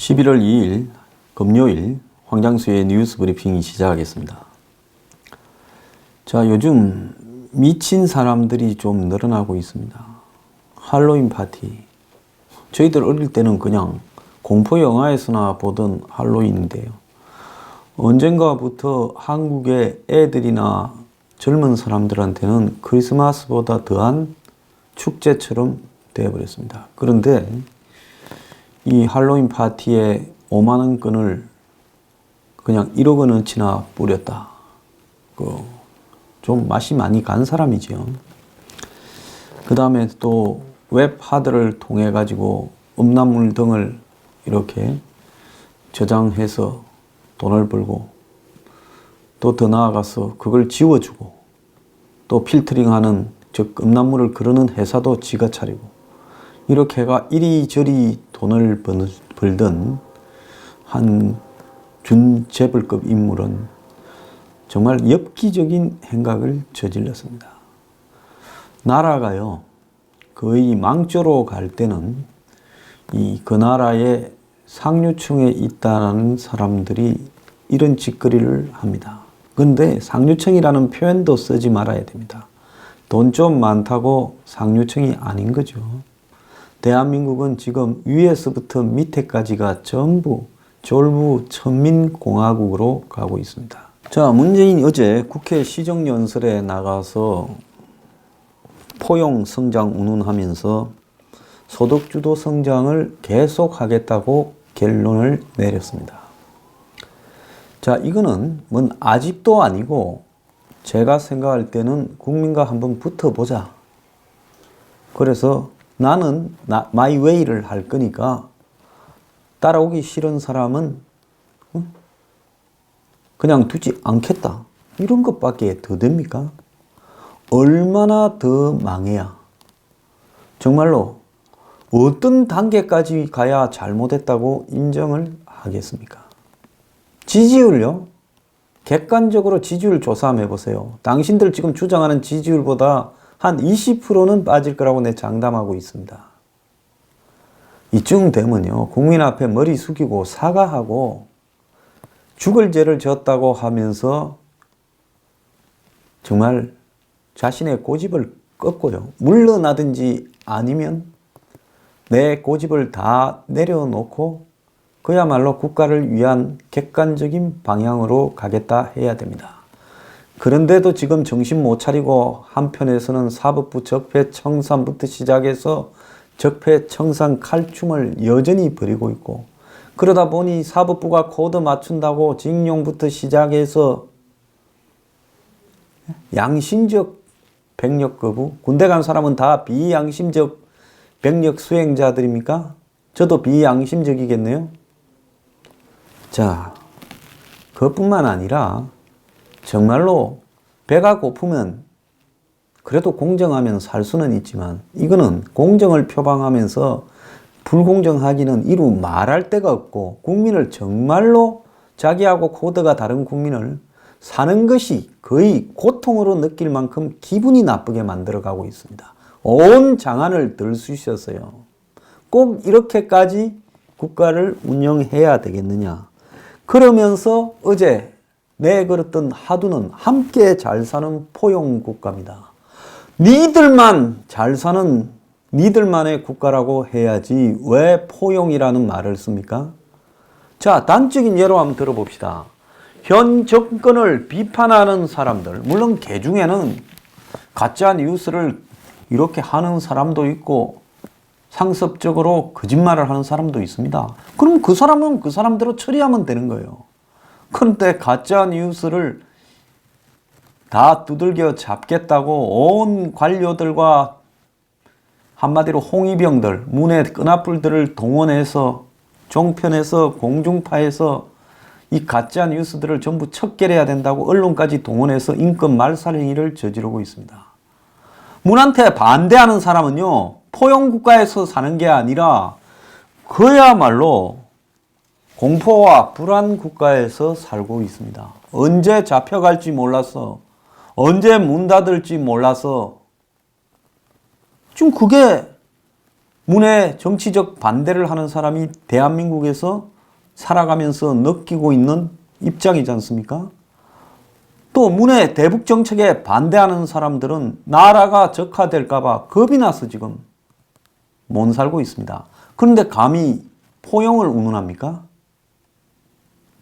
11월 2일 금요일 황장수의 뉴스 브리핑이 시작하겠습니다. 자, 요즘 미친 사람들이 좀 늘어나고 있습니다. 할로윈 파티. 저희들 어릴 때는 그냥 공포 영화에서나 보던 할로윈인데요. 언젠가부터 한국의 애들이나 젊은 사람들한테는 크리스마스보다 더한 축제처럼 되어버렸습니다. 그런데 이 할로윈 파티에 5만 원권을 그냥 1억 원어치나 뿌렸다. 좀 맛이 많이 간 사람이죠. 그 다음에 또 웹하드를 통해 가지고 음란물 등을 이렇게 저장해서 돈을 벌고, 또 더 나아가서 그걸 지워주고, 또 필터링하는, 즉 음란물을 그러는 회사도 지가 차리고, 이렇게 해가 이리저리 돈을 벌던 한 준재벌급 인물은 정말 엽기적인 행각을 저질렀습니다. 나라가요, 거의 망조로 갈 때는 그 나라의 상류층에 있다는 사람들이 이런 짓거리를 합니다. 그런데 상류층이라는 표현도 쓰지 말아야 됩니다. 돈 좀 많다고 상류층이 아닌 거죠. 대한민국은 지금 위에서부터 밑에까지가 전부 졸부 천민공화국으로 가고 있습니다. 자, 문재인이 어제 국회 시정연설에 나가서 포용 성장 운운하면서 소득주도 성장을 계속하겠다고 결론을 내렸습니다. 자, 이거는 뭔 아직도 아니고 제가 생각할 때는 국민과 한번 붙어보자. 그래서 나는 마이 웨이를 할 거니까 따라오기 싫은 사람은 그냥 두지 않겠다. 이런 것밖에 더 됩니까? 얼마나 더 망해야 정말로 어떤 단계까지 가야 잘못했다고 인정을 하겠습니까? 지지율요? 객관적으로 지지율 조사 한번 해보세요. 당신들 지금 주장하는 지지율보다 한 20%는 빠질 거라고 내 장담하고 있습니다. 이쯤 되면요, 국민 앞에 머리 숙이고 사과하고 죽을 죄를 졌다고 하면서 정말 자신의 고집을 꺾고요, 물러나든지 아니면 내 고집을 다 내려놓고 그야말로 국가를 위한 객관적인 방향으로 가겠다 해야 됩니다. 그런데도 지금 정신 못 차리고 한편에서는 사법부 적폐청산부터 시작해서 적폐청산 칼춤을 여전히 벌이고 있고, 그러다 보니 사법부가 코드 맞춘다고 징용부터 시작해서 양심적 병력 거부, 군대 간 사람은 다 비양심적 병력 수행자들입니까? 저도 비양심적이겠네요. 자, 그것뿐만 아니라 정말로 배가 고프면 그래도 공정하면 살 수는 있지만, 이거는 공정을 표방하면서 불공정하기는 이루 말할 데가 없고, 국민을 정말로 자기하고 코드가 다른 국민을 사는 것이 거의 고통으로 느낄 만큼 기분이 나쁘게 만들어가고 있습니다. 온 장안을 들 수 있었어요. 꼭 이렇게까지 국가를 운영해야 되겠느냐. 그러면서 어제 내걸었던 하두는 함께 잘 사는 포용국가입니다. 니들만 잘 사는 니들만의 국가라고 해야지 왜 포용이라는 말을 씁니까? 자, 단적인 예로 한번 들어봅시다. 현 정권을 비판하는 사람들, 물론 개 중에는 가짜 뉴스를 이렇게 하는 사람도 있고 상습적으로 거짓말을 하는 사람도 있습니다. 그럼 그 사람은 그 사람대로 처리하면 되는 거예요. 그런데 가짜 뉴스를 다 두들겨 잡겠다고 온 관료들과 한마디로 홍위병들, 문의 끈앞불들을 동원해서 종편에서 공중파에서 이 가짜 뉴스들을 전부 척결해야 된다고 언론까지 동원해서 인권 말살 행위를 저지르고 있습니다. 문한테 반대하는 사람은요, 포용국가에서 사는 게 아니라 그야말로 공포와 불안 국가에서 살고 있습니다. 언제 잡혀갈지 몰라서, 언제 문 닫을지 몰라서, 지금 그게 문에 정치적 반대를 하는 사람이 대한민국에서 살아가면서 느끼고 있는 입장이지 않습니까? 또 문의 대북 정책에 반대하는 사람들은 나라가 적화될까봐 겁이 나서 지금 못 살고 있습니다. 그런데 감히 포용을 운운합니까?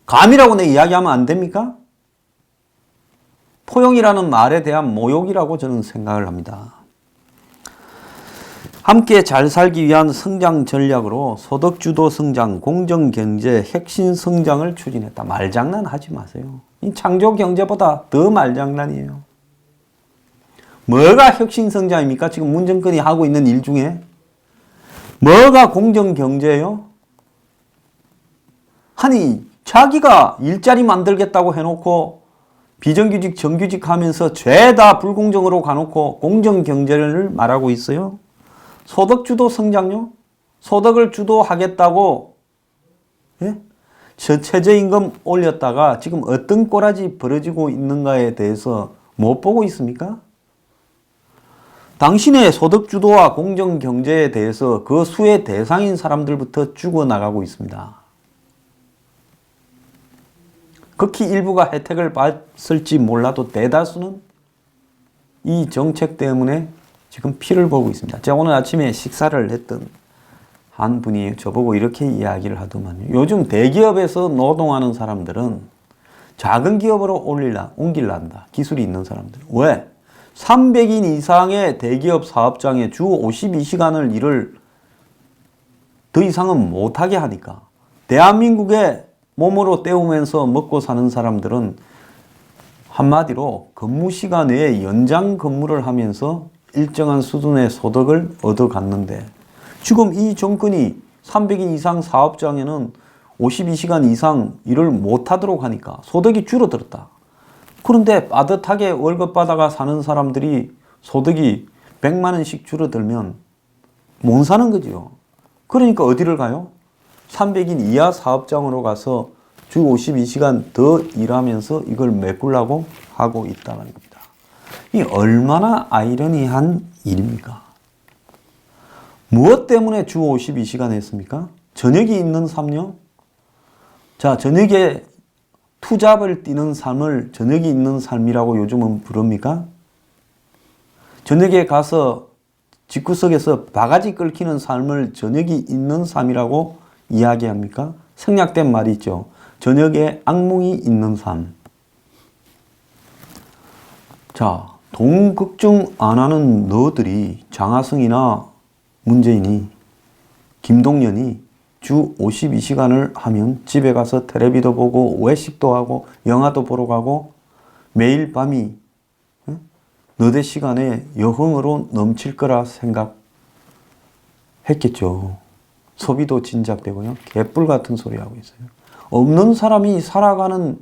감이라고 내 이야기하면 안 됩니까? 포용이라는 말에 대한 모욕이라고 저는 생각을 합니다. 함께 잘 살기 위한 성장 전략으로 소득주도 성장, 공정경제, 혁신 성장을 추진했다. 말장난 하지 마세요. 이 창조경제보다 더 말장난이에요. 뭐가 혁신 성장입니까? 지금 문 정권이 하고 있는 일 중에 뭐가 공정경제예요? 아니 자기가 일자리 만들겠다고 해놓고 비정규직 정규직 하면서 죄다 불공정으로 가놓고 공정경제를 말하고 있어요. 소득주도 성장요? 소득을 주도하겠다고 예? 최저임금 올렸다가 지금 어떤 꼬라지 벌어지고 있는가에 대해서 못 보고 있습니까? 당신의 소득주도와 공정경제에 대해서 그 수의 대상인 사람들부터 죽어나가고 있습니다. 극히 일부가 혜택을 받을지 몰라도 대다수는 이 정책 때문에 지금 피를 보고 있습니다. 제가 오늘 아침에 식사를 했던 한 분이 저보고 이렇게 이야기를 하더만요. 요즘 대기업에서 노동하는 사람들은 작은 기업으로 옮길란다. 기술이 있는 사람들. 왜? 300인 이상의 대기업 사업장에 주 52시간을 일을 더 이상은 못하게 하니까. 대한민국에 몸으로 때우면서 먹고 사는 사람들은 한마디로 근무 시간 외에 연장 근무를 하면서 일정한 수준의 소득을 얻어갔는데 지금 이 정권이 300인 이상 사업장에는 52시간 이상 일을 못하도록 하니까 소득이 줄어들었다. 그런데 빠듯하게 월급 받아가 사는 사람들이 소득이 100만 원씩 줄어들면 못 사는 거죠. 그러니까 어디를 가요? 300인 이하 사업장으로 가서 주 52시간 더 일하면서 이걸 메꾸려고 하고 있다는 겁니다. 이 얼마나 아이러니한 일입니까? 무엇 때문에 주 52시간 했습니까? 저녁이 있는 삶요? 자, 저녁에 투잡을 뛰는 삶을 저녁이 있는 삶이라고 요즘은 부릅니까? 저녁에 가서 집구석에서 바가지 끓이는 삶을 저녁이 있는 삶이라고 이야기합니까? 생략된 말이 있죠. 저녁에 악몽이 있는 삶. 자, 돈 걱정 안 하는 너들이 장하성이나 문재인이 김동연이 주 52시간을 하면 집에 가서 텔레비도 보고 외식도 하고 영화도 보러 가고 매일 밤이 너대 시간에 여흥으로 넘칠 거라 생각했겠죠. 소비도 진작되고요. 개뿔 같은 소리 하고 있어요. 없는 사람이 살아가는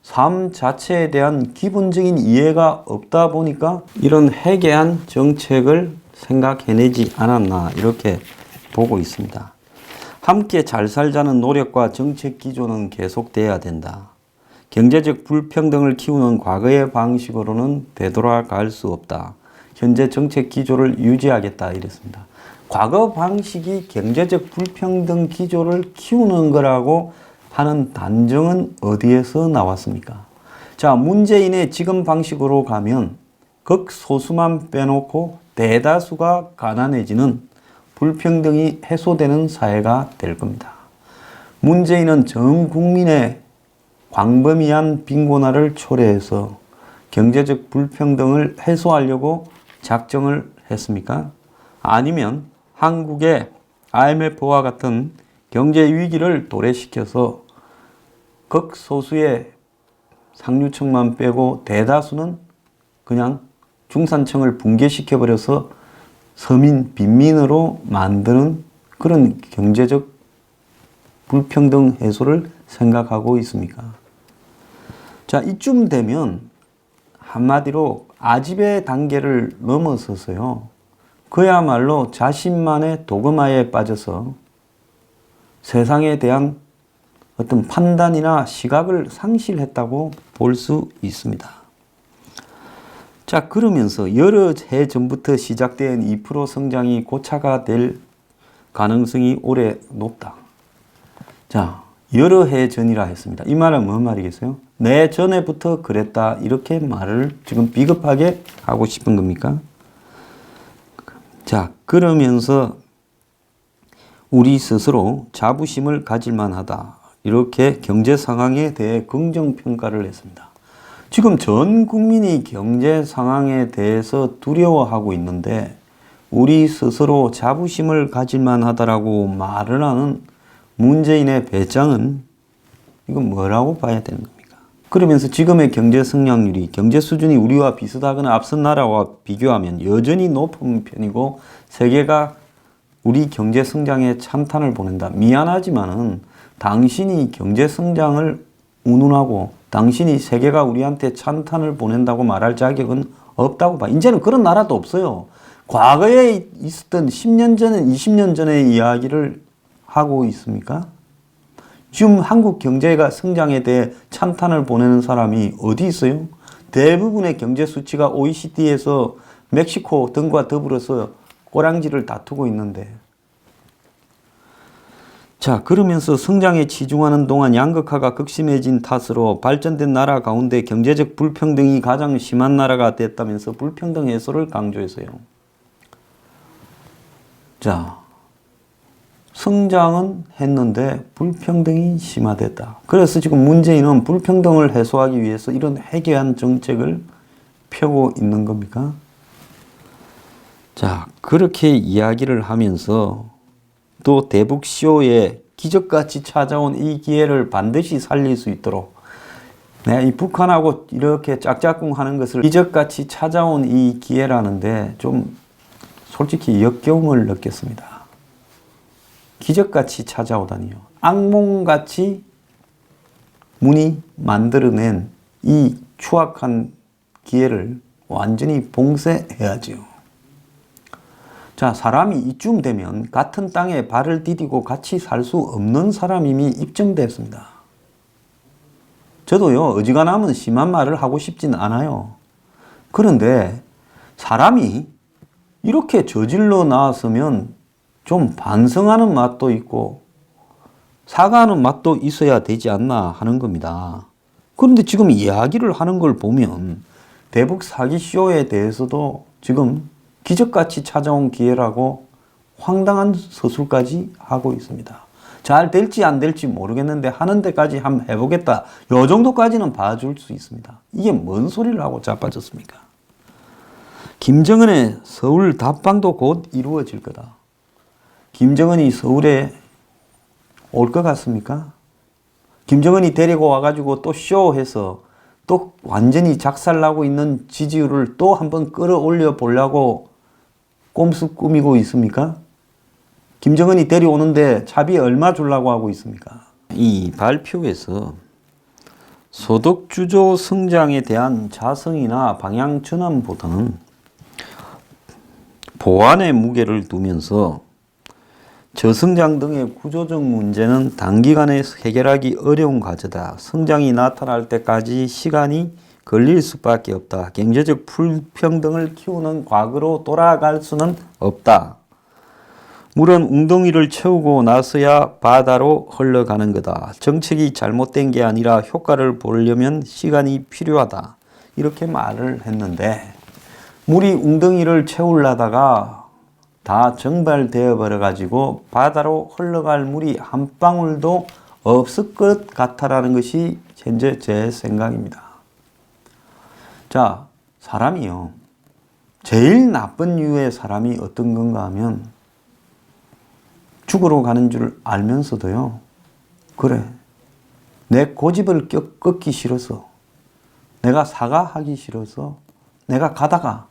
삶 자체에 대한 기본적인 이해가 없다 보니까 이런 해괴한 정책을 생각해내지 않았나 이렇게 보고 있습니다. 함께 잘 살자는 노력과 정책 기조는 계속돼야 된다. 경제적 불평등을 키우는 과거의 방식으로는 되돌아갈 수 없다. 현재 정책 기조를 유지하겠다 이랬습니다. 과거 방식이 경제적 불평등 기조를 키우는 거라고 하는 단정은 어디에서 나왔습니까? 자, 문재인의 지금 방식으로 가면 극소수만 빼놓고 대다수가 가난해지는 불평등이 해소되는 사회가 될 겁니다. 문재인은 전 국민의 광범위한 빈곤화를 초래해서 경제적 불평등을 해소하려고 작정을 했습니까? 아니면 한국의 IMF와 같은 경제 위기를 도래시켜서 극소수의 상류층만 빼고 대다수는 그냥 중산층을 붕괴시켜버려서 서민, 빈민으로 만드는 그런 경제적 불평등 해소를 생각하고 있습니까? 자, 이쯤 되면 한마디로 아집의 단계를 넘어서서요. 그야말로 자신만의 도그마에 빠져서 세상에 대한 어떤 판단이나 시각을 상실했다고 볼 수 있습니다. 자, 그러면서 여러 해 전부터 시작된 2% 성장이 고차가 될 가능성이 올해 높다. 자, 여러 해 전이라 했습니다. 이 말은 뭔 말이겠어요? 내 전에부터 그랬다 이렇게 말을 지금 비겁하게 하고 싶은 겁니까? 자, 그러면서 우리 스스로 자부심을 가질만 하다. 이렇게 경제 상황에 대해 긍정평가를 했습니다. 지금 전 국민이 경제 상황에 대해서 두려워하고 있는데 우리 스스로 자부심을 가질만 하다라고 말을 하는 문재인의 배짱은 이건 뭐라고 봐야 되는 겁니까? 그러면서 지금의 경제 성장률이 경제 수준이 우리와 비슷하거나 앞선 나라와 비교하면 여전히 높은 편이고 세계가 우리 경제 성장에 찬탄을 보낸다. 미안하지만은 당신이 경제 성장을 운운하고 당신이 세계가 우리한테 찬탄을 보낸다고 말할 자격은 없다고 봐. 이제는 그런 나라도 없어요. 과거에 있었던 10년 전에 20년 전의 이야기를 하고 있습니까? 지금 한국 경제가 성장에 대해 찬탄을 보내는 사람이 어디 있어요? 대부분의 경제 수치가 OECD에서 멕시코 등과 더불어서 꼬랑지를 다투고 있는데, 자, 그러면서 성장에 치중하는 동안 양극화가 극심해진 탓으로 발전된 나라 가운데 경제적 불평등이 가장 심한 나라가 됐다면서 불평등 해소를 강조했어요. 자, 성장은 했는데 불평등이 심화됐다. 그래서 지금 문재인은 불평등을 해소하기 위해서 이런 해괴한 정책을 펴고 있는 겁니까? 자, 그렇게 이야기를 하면서 또 대북쇼에 기적같이 찾아온 이 기회를 반드시 살릴 수 있도록 이 북한하고 이렇게 짝짝꿍 하는 것을 기적같이 찾아온 이 기회라는데 좀 솔직히 역겨움을 느꼈습니다. 기적같이 찾아오다니요. 악몽같이 문이 만들어낸 이 추악한 기회를 완전히 봉쇄해야지요. 자, 사람이 이쯤 되면 같은 땅에 발을 디디고 같이 살 수 없는 사람 이미 입증됐습니다. 저도요, 어지간하면 심한 말을 하고 싶진 않아요. 그런데 사람이 이렇게 저질러 나왔으면 좀 반성하는 맛도 있고 사과하는 맛도 있어야 되지 않나 하는 겁니다. 그런데 지금 이야기를 하는 걸 보면 대북 사기 쇼에 대해서도 지금 기적같이 찾아온 기회라고 황당한 서술까지 하고 있습니다. 잘 될지 안 될지 모르겠는데 하는 데까지 한번 해보겠다. 요 정도까지는 봐줄 수 있습니다. 이게 뭔 소리를 하고 자빠졌습니까? 김정은의 서울 답방도 곧 이루어질 거다. 김정은이 서울에 올 것 같습니까? 김정은이 데리고 와가지고 또 쇼해서 또 완전히 작살나고 있는 지지율을 또 한번 끌어올려 보려고 꼼수 꾸미고 있습니까? 김정은이 데려오는데 차비 얼마 주려고 하고 있습니까? 이 발표에서 소득주도 성장에 대한 자성이나 방향 전환보다는 보완의 무게를 두면서 저성장 등의 구조적 문제는 단기간에 해결하기 어려운 과제다. 성장이 나타날 때까지 시간이 걸릴 수밖에 없다. 경제적 불평등을 키우는 과거로 돌아갈 수는 없다. 물은 웅덩이를 채우고 나서야 바다로 흘러가는 거다. 정책이 잘못된 게 아니라 효과를 보려면 시간이 필요하다. 이렇게 말을 했는데 물이 웅덩이를 채우려다가 다 증발되어 버려가지고 바다로 흘러갈 물이 한 방울도 없을 것 같다라는 것이 현재 제 생각입니다. 자, 사람이요. 제일 나쁜 류의 사람이 어떤 건가 하면 죽으러 가는 줄 알면서도요. 그래, 내 고집을 꺾기 싫어서 내가 사과하기 싫어서 내가 가다가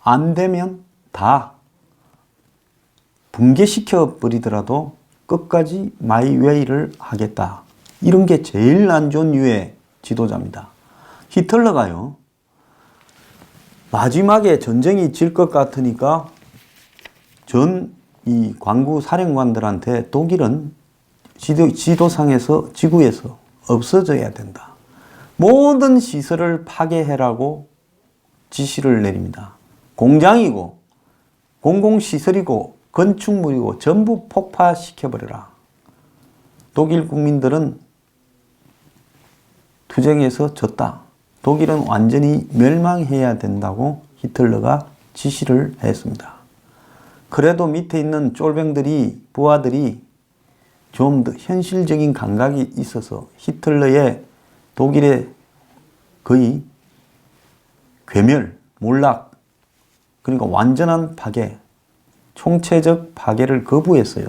안 되면 다 붕괴시켜 버리더라도 끝까지 마이웨이를 하겠다. 이런 게 제일 안 좋은 류의 지도자입니다. 히틀러가요. 마지막에 전쟁이 질 것 같으니까 이 광구 사령관들한테 독일은 지도상에서 지구에서 없어져야 된다. 모든 시설을 파괴해라고 지시를 내립니다. 공장이고 공공시설이고 건축물이고 전부 폭파시켜버려라. 독일 국민들은 투쟁에서 졌다. 독일은 완전히 멸망해야 된다고 히틀러가 지시를 했습니다. 그래도 밑에 있는 쫄병들이, 부하들이 좀 더 현실적인 감각이 있어서 히틀러의 독일의 거의 괴멸, 몰락, 그러니까 완전한 파괴, 총체적 파괴를 거부했어요.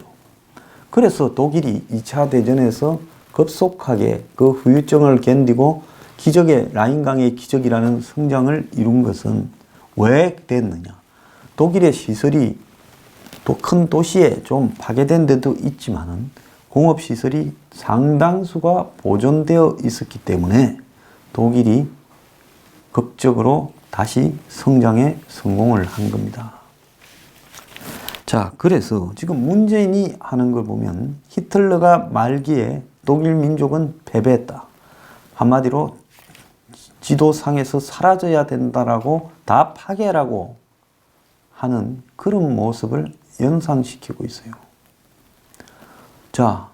그래서 독일이 2차 대전에서 급속하게 그 후유증을 견디고 기적의 라인강의 기적이라는 성장을 이룬 것은 왜 됐느냐. 독일의 시설이 또 큰 도시에 좀 파괴된 데도 있지만은 공업시설이 상당수가 보존되어 있었기 때문에 독일이 극적으로 다시 성장에 성공을 한 겁니다. 자, 그래서 지금 문재인이 하는 걸 보면 히틀러가 말기에 독일 민족은 패배했다. 한마디로 지도상에서 사라져야 된다라고 다 파괴라고 하는 그런 모습을 연상시키고 있어요. 자,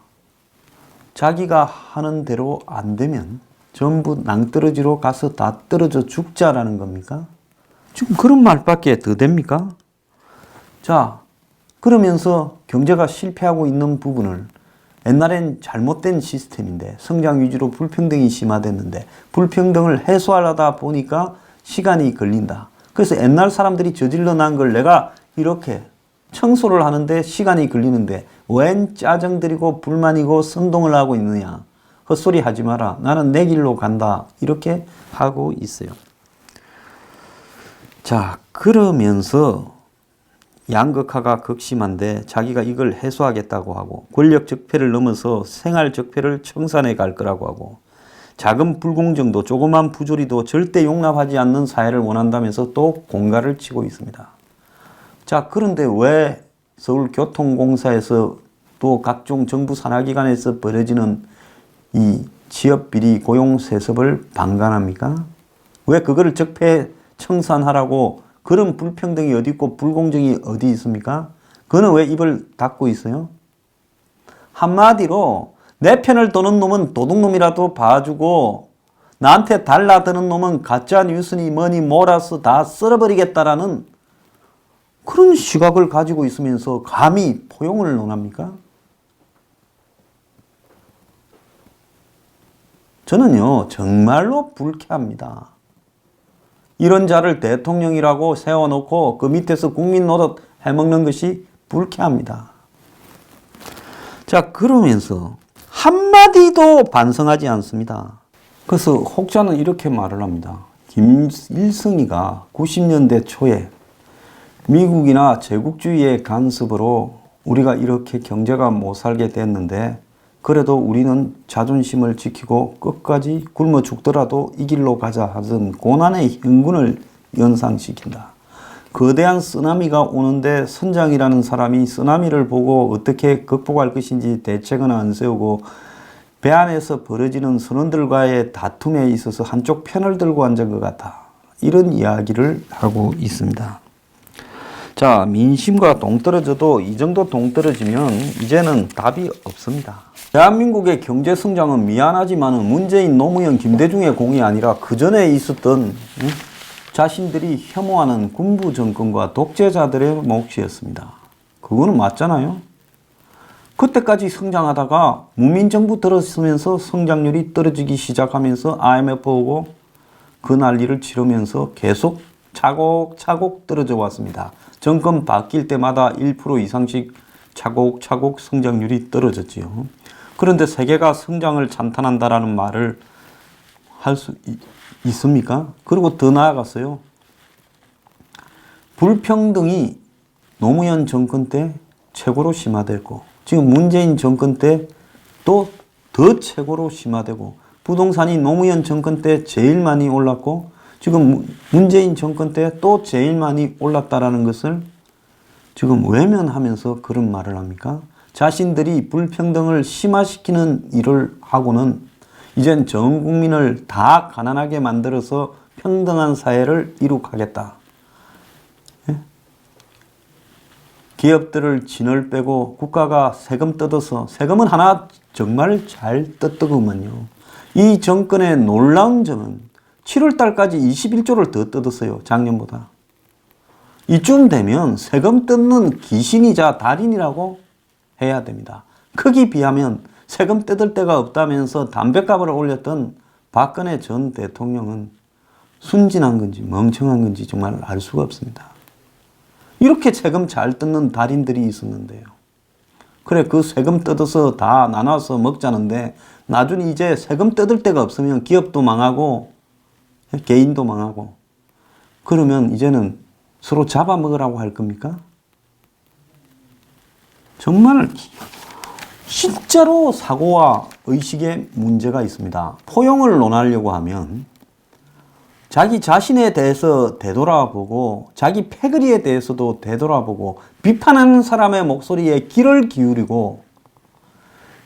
자기가 하는 대로 안 되면 전부 낭떠러지로 가서 다 떨어져 죽자라는 겁니까? 지금 그런 말밖에 더 됩니까? 자, 그러면서 경제가 실패하고 있는 부분을 옛날엔 잘못된 시스템인데 성장 위주로 불평등이 심화됐는데 불평등을 해소하려다 보니까 시간이 걸린다. 그래서 옛날 사람들이 저질러 난 걸 내가 이렇게 청소를 하는데 시간이 걸리는데 웬 짜증들이고 불만이고 선동을 하고 있느냐. 헛소리 하지 마라. 나는 내 길로 간다. 이렇게 하고 있어요. 자, 그러면서 양극화가 극심한데 자기가 이걸 해소하겠다고 하고 권력 적폐를 넘어서 생활 적폐를 청산해 갈 거라고 하고 작은 불공정도 조그만 부조리도 절대 용납하지 않는 사회를 원한다면서 또 공갈을 치고 있습니다. 자, 그런데 왜 서울교통공사에서 또 각종 정부 산하기관에서 벌어지는 이 취업비리 고용세습을 방관합니까? 왜 그거를 적폐 청산하라고 그런 불평등이 어디 있고 불공정이 어디 있습니까? 그거는 왜 입을 닫고 있어요? 한마디로 내 편을 도는 놈은 도둑놈이라도 봐주고 나한테 달라드는 놈은 가짜 뉴스니 뭐니 몰아서 다 쓸어버리겠다라는 그런 시각을 가지고 있으면서 감히 포용을 논합니까? 저는요 정말로 불쾌합니다. 이런 자를 대통령이라고 세워놓고 그 밑에서 국민 노릇 해먹는 것이 불쾌합니다. 자, 그러면서 한마디도 반성하지 않습니다. 그래서 혹자는 이렇게 말을 합니다. 김일성이가 90년대 초에 미국이나 제국주의의 간섭으로 우리가 이렇게 경제가 못 살게 됐는데 그래도 우리는 자존심을 지키고 끝까지 굶어 죽더라도 이 길로 가자 하던 고난의 행군을 연상시킨다. 거대한 쓰나미가 오는데 선장이라는 사람이 쓰나미를 보고 어떻게 극복할 것인지 대책은 안 세우고 배 안에서 벌어지는 선원들과의 다툼에 있어서 한쪽 편을 들고 앉은 것 같아. 이런 이야기를 하고 있습니다. 자, 민심과 동떨어져도 이 정도 동떨어지면 이제는 답이 없습니다. 대한민국의 경제 성장은 미안하지만 문재인, 노무현, 김대중의 공이 아니라 그 전에 있었던 자신들이 혐오하는 군부 정권과 독재자들의 몫이었습니다. 그거는 맞잖아요. 그때까지 성장하다가 문민정부 들어서면서 성장률이 떨어지기 시작하면서 IMF 오고 그 난리를 치르면서 계속 차곡차곡 떨어져 왔습니다. 정권 바뀔 때마다 1% 이상씩 차곡차곡 성장률이 떨어졌지요. 그런데 세계가 성장을 찬탄한다라는 말을 할 수 있습니까? 그리고 더 나아갔어요. 불평등이 노무현 정권 때 최고로 심화됐고 지금 문재인 정권 때 또 더 최고로 심화되고 부동산이 노무현 정권 때 제일 많이 올랐고 지금 문재인 정권 때 또 제일 많이 올랐다라는 것을 지금 외면하면서 그런 말을 합니까? 자신들이 불평등을 심화시키는 일을 하고는 이젠 전 국민을 다 가난하게 만들어서 평등한 사회를 이룩하겠다. 예? 기업들을 진을 빼고 국가가 세금 뜯어서 세금은 하나 정말 잘 뜯더구만요. 이 정권의 놀라운 점은 7월 달까지 21조를 더 뜯었어요. 작년보다. 이쯤 되면 세금 뜯는 귀신이자 달인이라고 해야 됩니다. 크기 비하면 세금 뜯을 데가 없다면서 담뱃값을 올렸던 박근혜 전 대통령은 순진한 건지 멍청한 건지 정말 알 수가 없습니다. 이렇게 세금 잘 뜯는 달인들이 있었는데요. 그래, 그 세금 뜯어서 다 나눠서 먹자는데 나중에 이제 세금 뜯을 데가 없으면 기업도 망하고 개인도 망하고 그러면 이제는 서로 잡아먹으라고 할 겁니까? 정말 진짜로 사고와 의식에 문제가 있습니다. 포용을 논하려고 하면 자기 자신에 대해서 되돌아보고 자기 패거리에 대해서도 되돌아보고 비판하는 사람의 목소리에 귀를 기울이고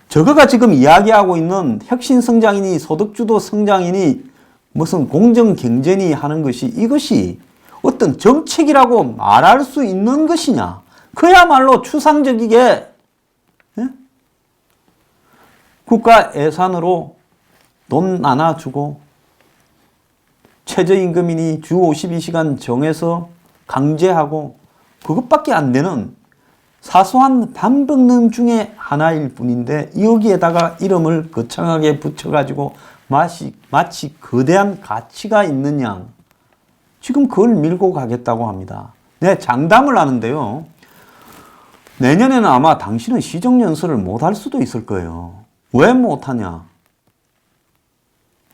저거가 지금 이야기하고 있는 혁신성장이니 소득주도 성장이니 무슨 공정경제니 하는 것이 이것이 어떤 정책이라고 말할 수 있는 것이냐. 그야말로 추상적이게 국가 예산으로 돈 나눠주고 최저임금이니 주 52시간 정해서 강제하고 그것밖에 안 되는 사소한 반복능 중에 하나일 뿐인데 여기에다가 이름을 거창하게 붙여가지고 마치 거대한 가치가 있는 양 지금 그걸 밀고 가겠다고 합니다. 네, 장담을 하는데요. 내년에는 아마 당신은 시정연설을 못할 수도 있을 거예요. 왜 못하냐?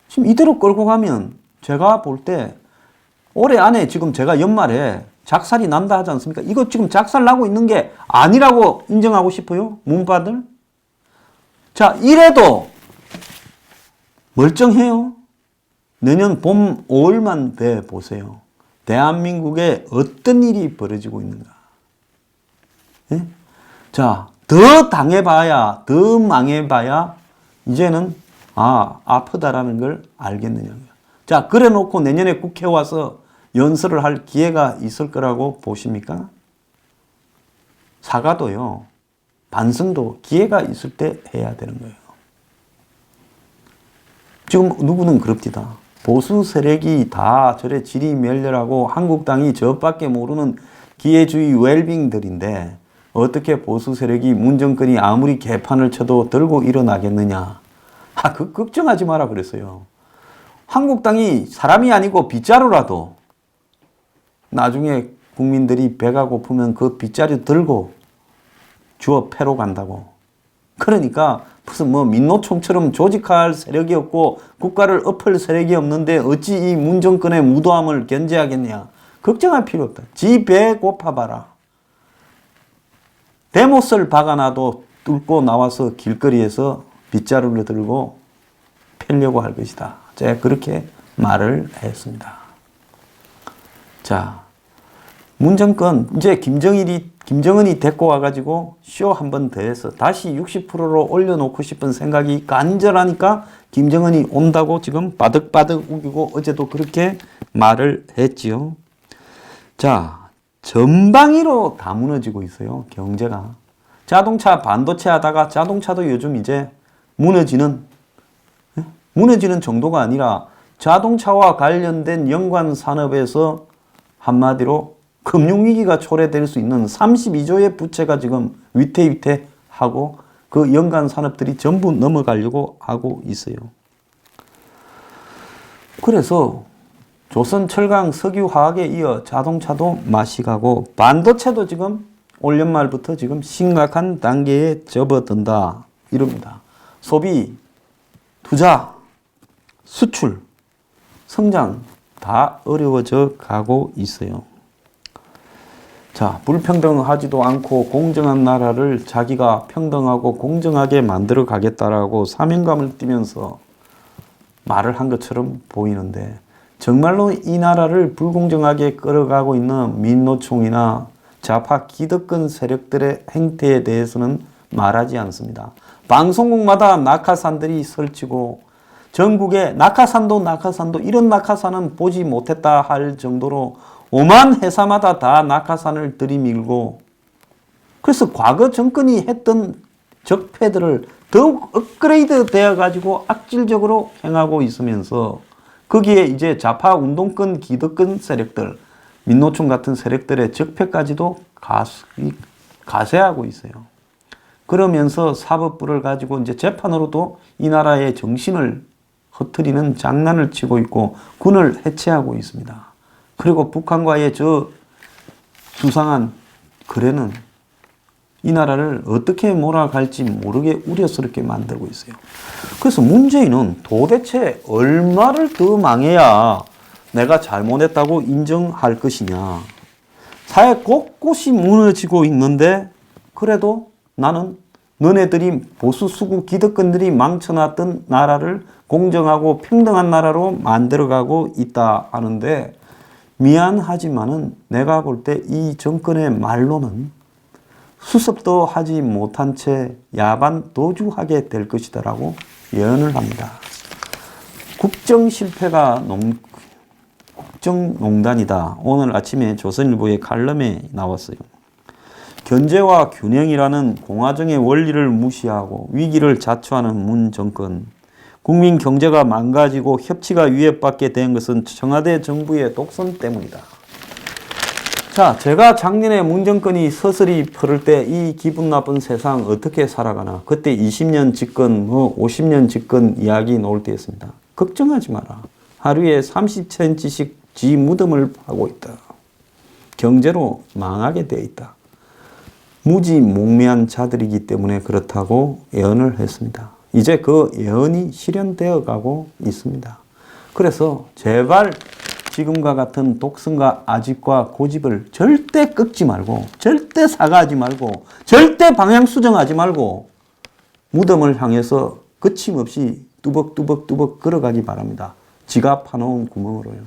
지금 이대로 끌고 가면 제가 볼 때 올해 안에 지금 제가 연말에 작살이 난다 하지 않습니까? 이거 지금 작살 나고 있는 게 아니라고 인정하고 싶어요? 문파들? 자, 이래도 멀쩡해요. 내년 봄 5월만 돼 보세요. 대한민국에 어떤 일이 벌어지고 있는가. 예? 자, 더 당해봐야, 더 망해봐야 이제는 아프다라는 걸 알겠느냐. 자, 그래 놓고 내년에 국회에 와서 연설을 할 기회가 있을 거라고 보십니까? 사과도요, 반성도 기회가 있을 때 해야 되는 거예요. 지금 누구는 그럽니다. 보수 세력이 다 저래 지리멸렬하고 한국당이 저밖에 모르는 기회주의 웰빙들인데 어떻게 보수 세력이 문정권이 아무리 개판을 쳐도 들고 일어나겠느냐. 그 걱정하지 마라 그랬어요. 한국당이 사람이 아니고 빗자루라도 나중에 국민들이 배가 고프면 그 빗자루 들고 주워 패로 간다고. 그러니까 무슨 민노총처럼 조직할 세력이 없고 국가를 엎을 세력이 없는데 어찌 이 문정권의 무도함을 견제하겠냐. 걱정할 필요 없다. 지 배 고파봐라. 대못을 박아놔도 뚫고 나와서 길거리에서 빗자루를 들고 패려고 할 것이다. 제가 그렇게 말을 했습니다. 자, 문정권 이제 김정은이 데리고 와가지고 쇼 한 번 더 해서 다시 60%로 올려놓고 싶은 생각이 간절하니까 김정은이 온다고 지금 바득바득 우기고 어제도 그렇게 말을 했지요. 자, 전방위로 다 무너지고 있어요. 경제가. 자동차 반도체 하다가 자동차도 요즘 이제 무너지는 정도가 아니라 자동차와 관련된 연관 산업에서 한마디로 금융위기가 초래될 수 있는 32조의 부채가 지금 위태위태하고 그 연관 산업들이 전부 넘어가려고 하고 있어요. 그래서 조선, 철강, 석유, 화학에 이어 자동차도 마시가고 반도체도 지금 올 연말부터 지금 심각한 단계에 접어든다 이럽니다. 소비, 투자, 수출, 성장 다 어려워져 가고 있어요. 자, 불평등하지도 않고 공정한 나라를 자기가 평등하고 공정하게 만들어 가겠다라고 사명감을 띠면서 말을 한 것처럼 보이는데 정말로 이 나라를 불공정하게 끌어가고 있는 민노총이나 좌파 기득권 세력들의 행태에 대해서는 말하지 않습니다. 방송국마다 낙하산들이 설치고 전국에 낙하산도 이런 낙하산은 보지 못했다 할 정도로 오만 회사마다 다 낙하산을 들이밀고 그래서 과거 정권이 했던 적폐들을 더욱 업그레이드 되어 가지고 악질적으로 행하고 있으면서 거기에 이제 좌파 운동권 기득권 세력들, 민노총 같은 세력들의 적폐까지도 가세하고 있어요. 그러면서 사법부를 가지고 이제 재판으로도 이 나라의 정신을 흐트리는 장난을 치고 있고 군을 해체하고 있습니다. 그리고 북한과의 저 수상한 거래는 이 나라를 어떻게 몰아갈지 모르게 우려스럽게 만들고 있어요. 그래서 문재인은 도대체 얼마를 더 망해야 내가 잘못했다고 인정할 것이냐. 사회 곳곳이 무너지고 있는데 그래도 나는 너네들이 보수 수구 기득권들이 망쳐놨던 나라를 공정하고 평등한 나라로 만들어가고 있다 하는데 미안하지만은 내가 볼 때 이 정권의 말로는 수습도 하지 못한 채 야반 도주하게 될 것이다라고 예언을 합니다. 국정 실패가 국정농단이다. 오늘 아침에 조선일보의 칼럼에 나왔어요. 견제와 균형이라는 공화정의 원리를 무시하고 위기를 자초하는 문 정권. 국민 경제가 망가지고 협치가 위협받게 된 것은 청와대 정부의 독선 때문이다. 자, 제가 작년에 문 정권이 서슬이 펄을 때 이 기분 나쁜 세상 어떻게 살아가나. 그때 20년 집권, 50년 집권 이야기 나올 때였습니다. 걱정하지 마라. 하루에 30cm씩 지 무덤을 파고 있다. 경제로 망하게 되어 있다. 무지몽매한 자들이기 때문에 그렇다고 예언을 했습니다. 이제 그 예언이 실현되어 가고 있습니다. 그래서 제발 지금과 같은 독선과 아집과 고집을 절대 꺾지 말고 절대 사과하지 말고 절대 방향 수정하지 말고 무덤을 향해서 거침없이 뚜벅뚜벅뚜벅 걸어가기 바랍니다. 지가 파놓은 구멍으로요.